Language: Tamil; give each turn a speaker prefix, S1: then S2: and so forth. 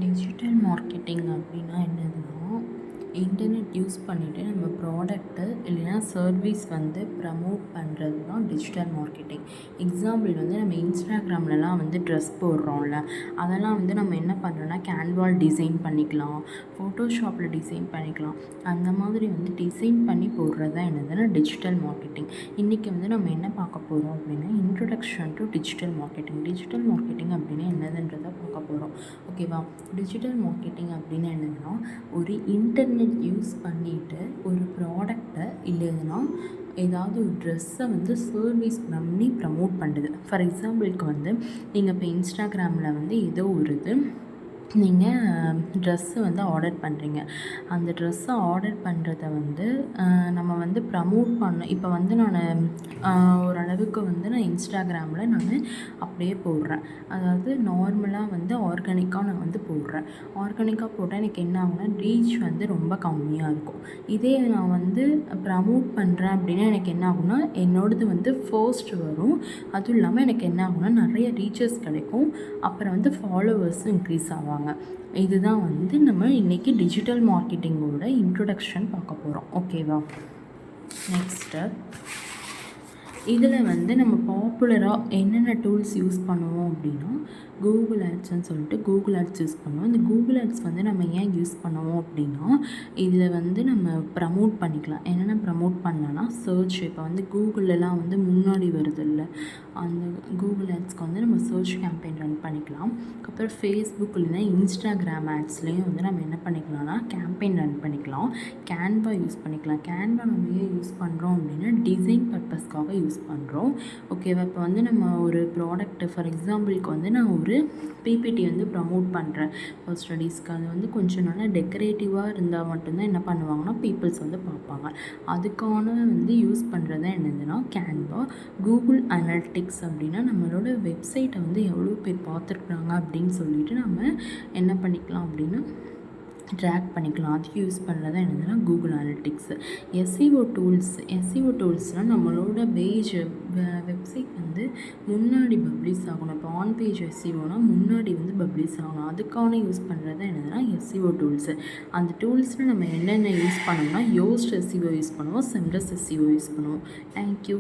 S1: டிஜிட்டல் மார்க்கெட்டிங் அப்படின்னா என்னதுன்னா, இன்டர்நெட் யூஸ் பண்ணிவிட்டு நம்ம ப்ராடக்ட்டு இல்லைனா சர்வீஸ் வந்து ப்ரமோட் பண்ணுறது தான் டிஜிட்டல் மார்க்கெட்டிங். எக்ஸாம்பிள் வந்து நம்ம இன்ஸ்டாகிராம்லலாம் வந்து ட்ரெஸ் போடுறோம்ல, அதெல்லாம் வந்து நம்ம என்ன பண்ணுறோன்னா கேன்வால் டிசைன் பண்ணிக்கலாம், ஃபோட்டோஷாப்பில் டிசைன் பண்ணிக்கலாம். அந்த மாதிரி வந்து டிசைன் பண்ணி போடுறது தான் என்னதுன்னா டிஜிட்டல் மார்க்கெட்டிங். இன்றைக்கி வந்து நம்ம என்ன பார்க்க போகிறோம் அப்படின்னா, introduction to digital marketing. Digital marketing அப்படின்னா என்னதுன்றதை பார்க்க போகிறோம். ஓகேவா? டிஜிட்டல் மார்க்கெட்டிங் அப்படின்னு என்னதுன்னா, ஒரு இன்டர்நெட் யூஸ் பண்ணிவிட்டு ஒரு ப்ராடக்டை இல்லைன்னா ஏதாவது ஒரு ட்ரெஸ்ஸை வந்து சர்வீஸ் பண்ணி ப்ரமோட் பண்ணுறது. ஃபார் எக்ஸாம்பிளுக்கு வந்து நீங்கள் இப்போ இன்ஸ்டாகிராமில் வந்து ஏதோ ஒரு இது நீங்கள் ட்ரெஸ்ஸு வந்து ஆர்டர் பண்ணுறீங்க. அந்த ட்ரெஸ்ஸை ஆர்டர் பண்ணுறத வந்து நம்ம வந்து ப்ரமோட் பண்ண இப்போ வந்து நான் ஓரளவுக்கு வந்து நான் இன்ஸ்டாகிராமில் நான் அப்படியே போடுறேன். அதாவது நார்மலாக வந்து ஆர்கானிக்காக நான் வந்து போடுறேன். ஆர்கானிக்காக போட்டால் எனக்கு என்ன ஆகும்னா ரீச் வந்து ரொம்ப கம்மியாக இருக்கும். இதே நான் வந்து ப்ரமோட் பண்ணுறேன் அப்படின்னா எனக்கு என்ன ஆகும்னா என்னோடது வந்து ஃபர்ஸ்ட் வரும். அதுவும் இல்லாமல் எனக்கு என்ன ஆகும்னா நிறைய ரீச்சஸ் கிடைக்கும். அப்புறம் வந்து ஃபாலோவர்ஸும் இன்க்ரீஸ் ஆவாங்க. இதுதான் வந்து நம்ம இன்றைக்கி டிஜிட்டல் மார்க்கெட்டிங்கோட இன்ட்ரொடக்ஷன் பார்க்க போகிறோம். ஓகேவா? நெக்ஸ்ட்டு இதில் வந்து நம்ம பாப்புலராக என்னென்ன டூல்ஸ் யூஸ் பண்ணுவோம் அப்படின்னா, கூகுள் ஆட்ஸ்ன்னு சொல்லிட்டு கூகுள் ஆட்ஸ் யூஸ் பண்ணுவோம். இந்த கூகுள் ஆட்ஸ் வந்து நம்ம ஏன் யூஸ் பண்ணுவோம் அப்படின்னா, இதில் வந்து நம்ம ப்ரமோட் பண்ணிக்கலாம். என்னென்ன ப்ரமோட் பண்ணலான்னா, சர்ச் இப்போ வந்து கூகுளெலாம் வந்து முன்னாடி வருதுல்ல, அந்த கூகுள் ஆட்ஸ்க்கு வந்து நம்ம சர்ச் கேம்பெயின் ரன் பண்ணிக்கலாம். அப்புறம் ஃபேஸ்புக் இல்லைன்னா இன்ஸ்டாகிராம் ஆட்ஸ்லேயும் வந்து நம்ம என்ன பண்ணிக்கலாம்னா கேம்பெயின் ரன் பண்ணிக்கலாம். கேன்வா யூஸ் பண்ணிக்கலாம். கேன்வா நம்ம ஏன் யூஸ் பண்ணுறோம் அப்படின்னா, டிசைன் பர்பஸ்க்காக யூஸ் பண்ணுறோம். ஓகேவா? இப்போ வந்து நம்ம ஒரு ப்ராடக்ட்டு ஃபார் எக்ஸாம்பிளுக்கு வந்து நான் ஒரு பிபிடி வந்து ப்ரமோட் பண்ணுறேன் ஃபார் ஸ்டடீஸ்க்கு. அது வந்து கொஞ்சம் நல்லா டெக்கரேட்டிவாக இருந்தால் மட்டும்தான் என்ன பண்ணுவாங்கன்னா பீப்புள்ஸ் வந்து பார்ப்பாங்க. அதுக்கான வந்து யூஸ் பண்ணுறது என்னதுன்னா கேன்வா. கூகுள் அனலிட்டிக்ஸ் அப்படின்னா நம்மளோட வெப்சைட்டை வந்து எவ்வளோ பேர் பார்த்துருக்குறாங்க அப்படின்னு சொல்லிட்டு நம்ம என்ன பண்ணிக்கலாம் அப்படின்னா ட்ராக் பண்ணிக்கலாம். அதுக்கு யூஸ் பண்ணுறது என்னதுன்னா கூகுள் அனலிட்டிக்ஸு. எஸ்இஓ டூல்ஸ்னால் நம்மளோட வெப்சைட் வந்து முன்னாடி பப்ளிஷ் ஆகணும். இப்போ ஆன் பேஜ் எஸ்இஓனா முன்னாடி வந்து பப்ளிஷ் ஆகணும். அதுக்கான யூஸ் பண்ணுறது என்னதுன்னா எஸ்இஓ டூல்ஸு. அந்த டூல்ஸில் நம்ம என்னென்ன யூஸ் பண்ணோம்னா யோஸ்ட் எஸ்இஓ யூஸ் பண்ணுவோம், செம்லெஸ் எஸ்இஓ யூஸ் பண்ணுவோம். தேங்க்யூ.